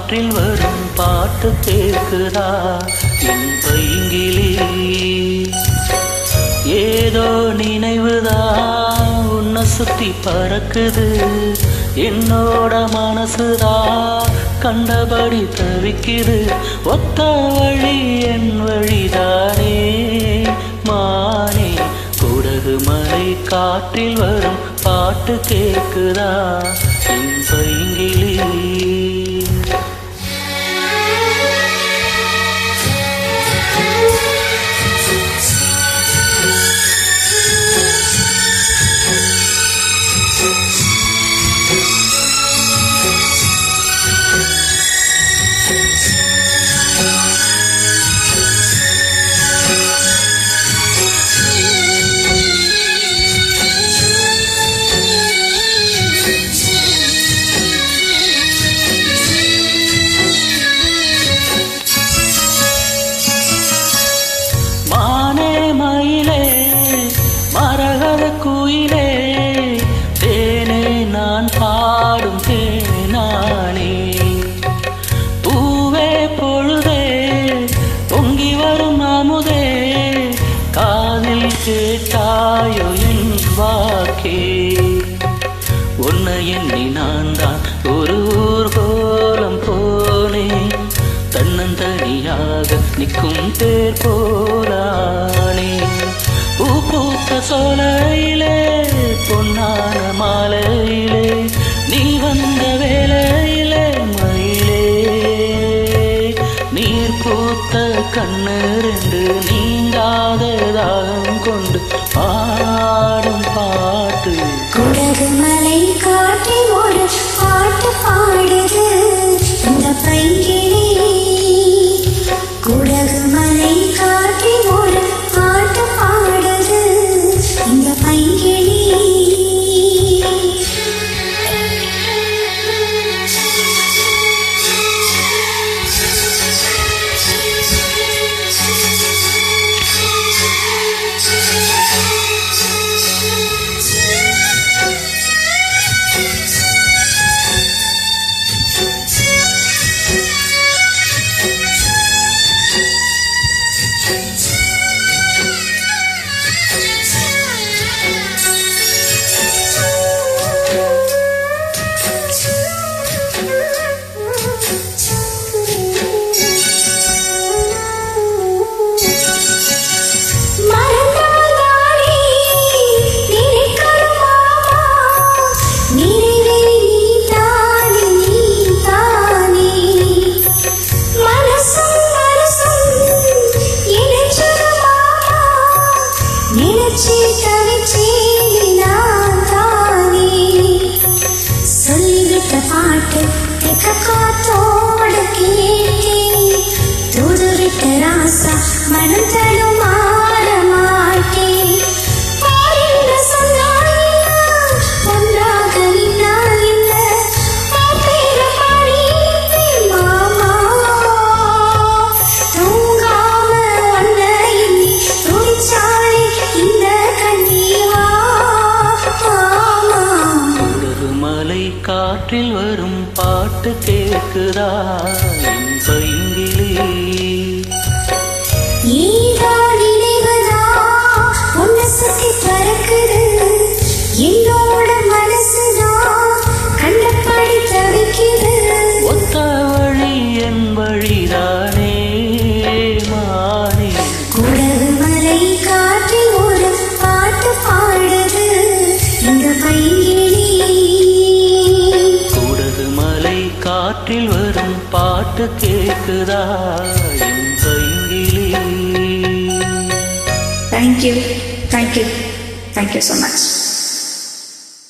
காற்றில் வரும் பாட்டு கேட்குதா என் பைங்கிலி? ஏதோ நினைவுதான் உன்னை சுத்தி பறக்குது, என்னோட மனசுதான் கண்டபடி தவிக்குது. ஒத்த வழி என் வழிதானே மானே, குடகு மலை காற்றில் வரும் பாட்டு கேட்குதா என் பைங்கிலி? குயிலே தேனே நான் பாடும் தேனானே, பூவே பொழுதே பொங்கி வரும் அமுதே, காதில் கேட்டாயோ என் வாக்கே. உன்னை எண்ணி நான் தான் ஒரு ஊர்கோலம் போனேன், தன்னந்தனியாக நிற்கும் தேர் போலானே. பூத்த சோலையிலே பொன்னான மாலையிலே நீ வந்த வேலையிலே மயிலே, நீர் பூத்த கண்ணு ரெண்டு நீங்காத தாகம் கொண்டு பாடும் பாட்டு. குடகு மலை காற்றில் ஒரு பாட்டு பாடுது இந்த பைங்கிலி. குடகு மலை காற்றில் ஒரு பாட்டு பாடுது இந்த பைங்கிலி. பாட்டு தெக்க காத்தோடு கேட்டே தூதுவிட்ட ராசா மனம் தடுமாற மாட்டே. ஒன்றாக நின்னா இல்ல பேர பாடி மாமா, தூங்காம வந்த இன்னி துணிச்சாலே இந்த கண்ணீவா மாமா. மலை காற்றில் வரும் பாட்டு கேட்குதா என் பைங்கிலி? ஏதோ நினைவுதான் உன்னை சுத்தி பறக்குது, என்னோட மனசுதான் கண்டபடி தவிக்குது. ஒத்த வழி என் வழிதானே மானே, குடகு மலை காற்றில் ஒரு பாட்டு பாடுது இந்த பைங்கிலி. காற்றில் வரும் பாட்டு கேட்குதா என் பைங்கிலி? Thank you so much.